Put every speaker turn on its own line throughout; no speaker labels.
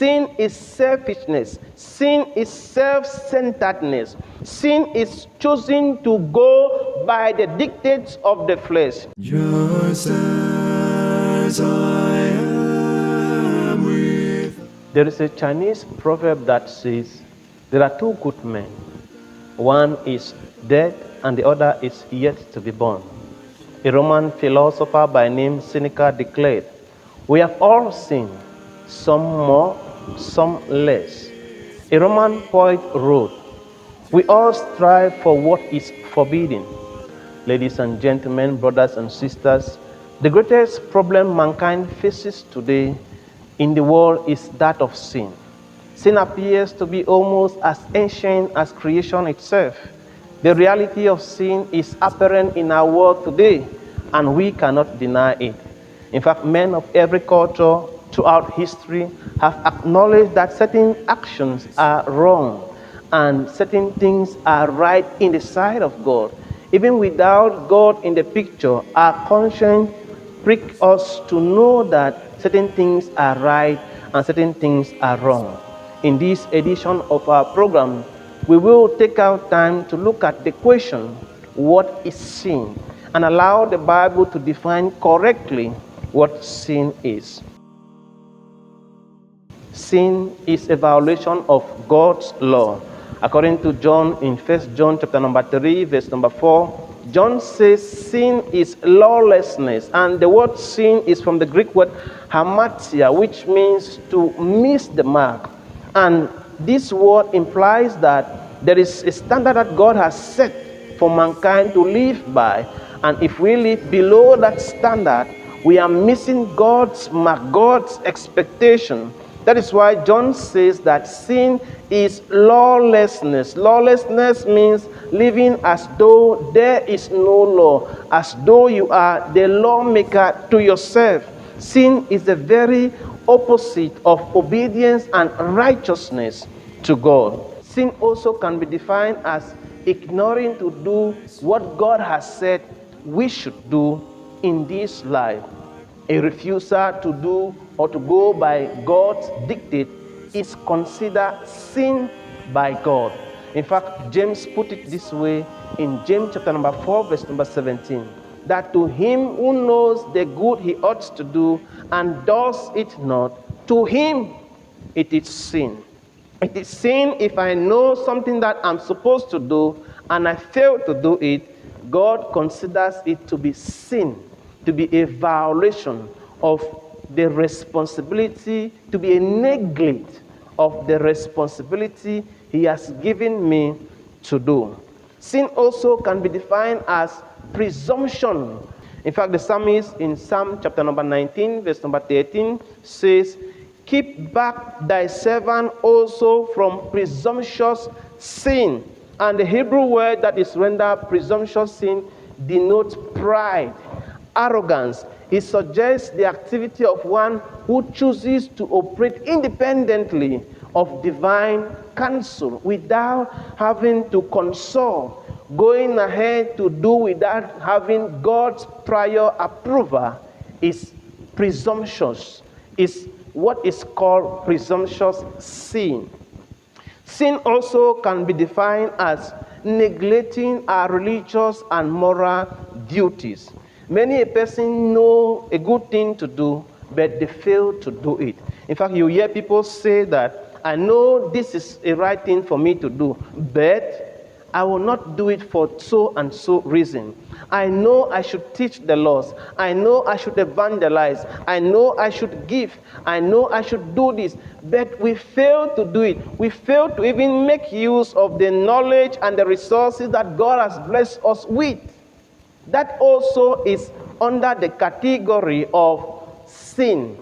Sin is selfishness. Sin is self-centeredness. Sin is choosing to go by the dictates of the flesh.
Just as I am with.
There is a Chinese proverb that says, there are two good men. One is dead and the other is yet to be born. A Roman philosopher by name Seneca declared, we have all sinned, some more, some less. A Roman poet wrote, we all strive for what is forbidden. Ladies and gentlemen, brothers and sisters, the greatest problem mankind faces today in the world is that of sin. Sin appears to be almost as ancient as creation itself. The reality of sin is apparent in our world today, and we cannot deny it. In fact, men of every culture throughout history have acknowledged that certain actions are wrong and certain things are right in the sight of God. Even without God in the picture, our conscience pricks us to know that certain things are right and certain things are wrong. In this edition of our program, we will take out time to look at the question, what is sin? And allow the Bible to define correctly what sin is. Sin is a violation of God's law. According to John in 1 John chapter number 3, verse number 4, John says sin is lawlessness, and the word sin is from the Greek word hamartia, which means to miss the mark. And this word implies that there is a standard that God has set for mankind to live by, and if we live below that standard, we are missing God's mark, God's expectation. That is why John says that sin is lawlessness. Lawlessness means living as though there is no law, as though you are the lawmaker to yourself. Sin is the very opposite of obedience and righteousness to God. Sin also can be defined as ignoring to do what God has said we should do in this life. A refusal to do or to go by God's dictate is considered sin by God. In fact, James put it this way in James chapter number 4, verse number 17, that to him who knows the good he ought to do and does it not, to him it is sin. It is sin if I know something that I'm supposed to do and I fail to do it. God considers it to be sin, to be a violation of the responsibility, to be a neglect of the responsibility he has given me to do. Sin also can be defined as presumption. In fact, the psalmist in Psalm chapter number 19, verse number 13 says, keep back thy servant also from presumptuous sin. And the Hebrew word that is rendered presumptuous sin denotes pride, arrogance. It suggests the activity of one who chooses to operate independently of divine counsel without having to consult, going ahead to do without having God's prior approval is presumptuous, is what is called presumptuous sin. Sin also can be defined as neglecting our religious and moral duties. Many a person know a good thing to do, but they fail to do it. In fact, you hear people say that, I know this is a right thing for me to do, but I will not do it for so and so reason. I know I should teach the laws. I know I should evangelize. I know I should give. I know I should do this. But we fail to do it. We fail to even make use of the knowledge and the resources that God has blessed us with. That also is under the category of sin,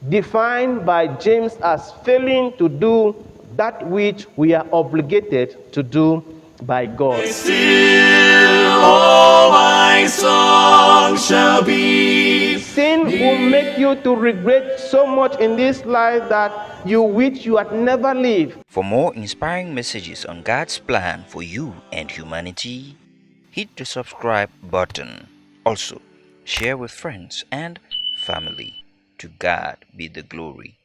defined by James as failing to do that which we are obligated to do by God.
Still all my song shall be.
Sin will make you to regret so much in this life that you wish you had never lived.
For more inspiring messages on God's plan for you and humanity, hit the subscribe button. Also, share with friends and family. To God be the glory.